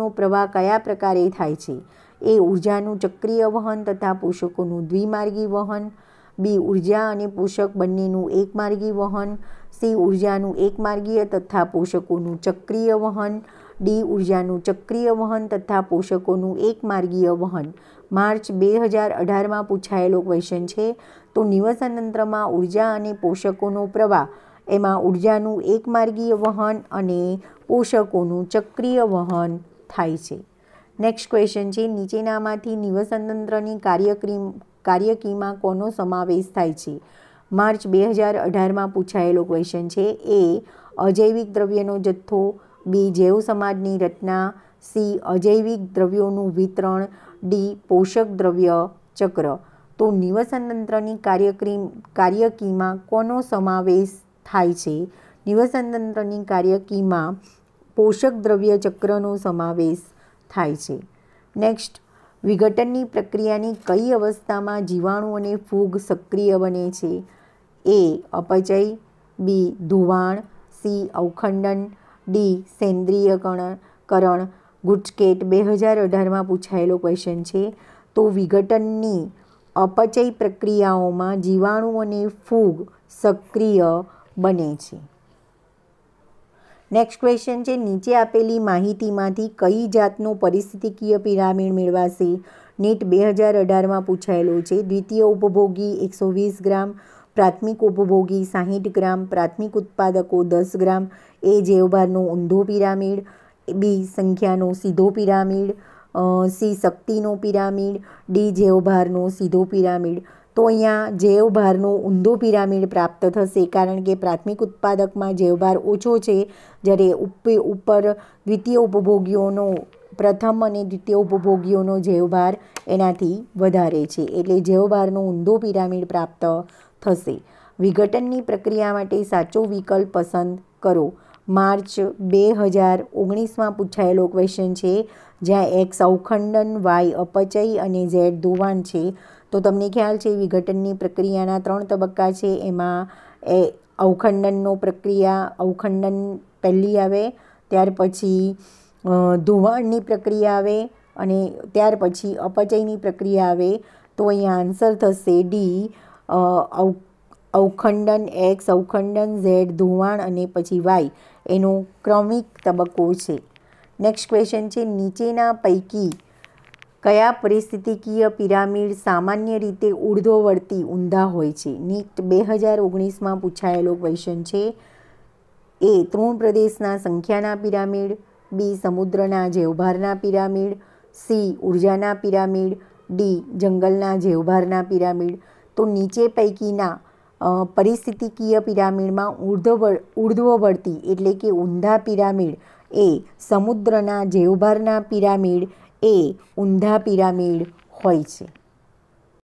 પ્રવાહ કયા પ્રકારે થાય છે? એ. ઉર્જાનું ચક્રીય વહન તથા પોષકોનું દ્વિમાર્ગી વહન. બી. ઉર્જા અને પોષક બંનેનું એકમાર્ગી વહન. સી. ઉર્જાનું એકમાર્ગીય તથા પોષકોનું ચક્રીય વહન. ડી. ઉર્જાનું ચક્રીય વહન તથા પોષકોનું એકમાર્ગીય વહન. માર્ચ 2018માં પૂછાયેલો ક્વેશ્ચન છે. તો નિવસન તંત્રમાં ઉર્જા અને પોષકોનો પ્રવાહ, એમાં ઉર્જાનું એકમાર્ગીય વહન અને પોષકોનું ચક્રીય વહન થાય છે. નેક્સ્ટ ક્વેશ્ચન છે, નીચેનામાંથી નિવસન તંત્રની કાર્યકીમાં કોનો સમાવેશ થાય છે? માર્ચ 2018માં પૂછાયેલો ક્વેશ્ચન છે. એ. અજૈવિક દ્રવ્યનો જથ્થો. બી. જૈવ સમાજની રચના. સી. અજૈવિક દ્રવ્યોનું વિતરણ. ડી. પોષક દ્રવ્ય ચક્ર. તો નિવસન તંત્રની કાર્યકીમાં કોનો સમાવેશ થાય છે? નિવસન તંત્રની કાર્યકીમાં પોષક દ્રવ્ય ચક્રનો સમાવેશ થાય છે. નેક્સ્ટ, વિઘટનની પ્રક્રિયાની કઈ અવસ્થામાં જીવાણુ અને ફૂગ સક્રિય બને છે? એ. અપચય. બી. ધોવાણ. સી. અવખંડન. ડી. સેન્દ્રિયકરણ. ગુજકેટ 2018માં પૂછાયેલો ક્વેશ્ચન છે. તો વિઘટનની અપચય પ્રક્રિયાઓમાં જીવાણુ અને ફૂગ સક્રિય બને છે. નેક્સ્ટ ક્વેશ્ચન છે, નીચે આપેલી માહિતીમાંથી કઈ જાતનો પરિસ્થિતિકીય પિરામિડ મેળવાશે? નીટ 2018માં પૂછાયેલો છે. દ્વિતીય ઉપભોગી 120 ગ્રામ, પ્રાથમિક ઉપભોગી 60 ગ્રામ, પ્રાથમિક ઉત્પાદકો 10 ગ્રામ. એ. જૈવભારનો ઊંધો પિરામિડ. બી. સંખ્યાનો સીધો પિરામિડ. સી. શક્તિનો પિરામિડ. ડી. જૈવભારનો સીધો પિરામિડ. તો અહીંયા જૈવભારનો ઊંધો પિરામિડ પ્રાપ્ત થશે, કારણ કે પ્રાથમિક ઉત્પાદકમાં જૈવભાર ઓછો છે, જ્યારે ઉપર દ્વિતીય ઉપભોગીઓનો પ્રથમ અને દ્વિતીય ઉપભોગીઓનો જૈવભાર એનાથી વધારે છે, એટલે જૈવભારનો ઊંધો પિરામિડ પ્રાપ્ત થશે. વિઘટનની પ્રક્રિયા માટે સાચો વિકલ્પ પસંદ કરો. માર્ચ 2019માં પૂછાયેલો ક્વેશ્ચન છે, જ્યાં એક્સ અવખંડન, વાય અપચય અને ઝેડ ધોવાણ છે. તો તમને ખ્યાલ છે વિઘટનની પ્રક્રિયાના 3 તબક્કા છે. એમાં અવખંડન પહેલી આવે, ત્યાર પછી ધોવાણની પ્રક્રિયા આવે અને ત્યાર પછી અપચયની પ્રક્રિયા આવે. તો અહીંયા આન્સર થશે ડી. અવખંડન, એક્સ અવખંડન, ઝેડ ધોવાણ અને પછી વાય એનો ક્રમિક તબક્કો છે. નેક્સ્ટ ક્વેશ્ચન છે, નીચેના પૈકી કયા પરિસ્થિતિકીય પિરામિડ સામાન્ય રીતે ઉર્ધ્વવર્તી ઊંધા હોય છે? નીટ 2019માં પૂછાયેલો ક્વેશ્ચન છે. એ. તૃણ પ્રદેશના સંખ્યાના પિરામિડ. બી. સમુદ્રના જૈવભારના પિરામિડ. સી. ઉર્જાના પિરામિડ. ડી. જંગલના જૈવભારના પિરામિડ. તો નીચે પૈકીના પરિસ્થિતિકીય પિરામિડમાં ઉર્ધ્વવર્તી એટલે કે ઊંધા પિરામિડ એ સમુદ્રના જૈવભારના પિરામિડ એ ઊંધા પિરામિડ હોય છે.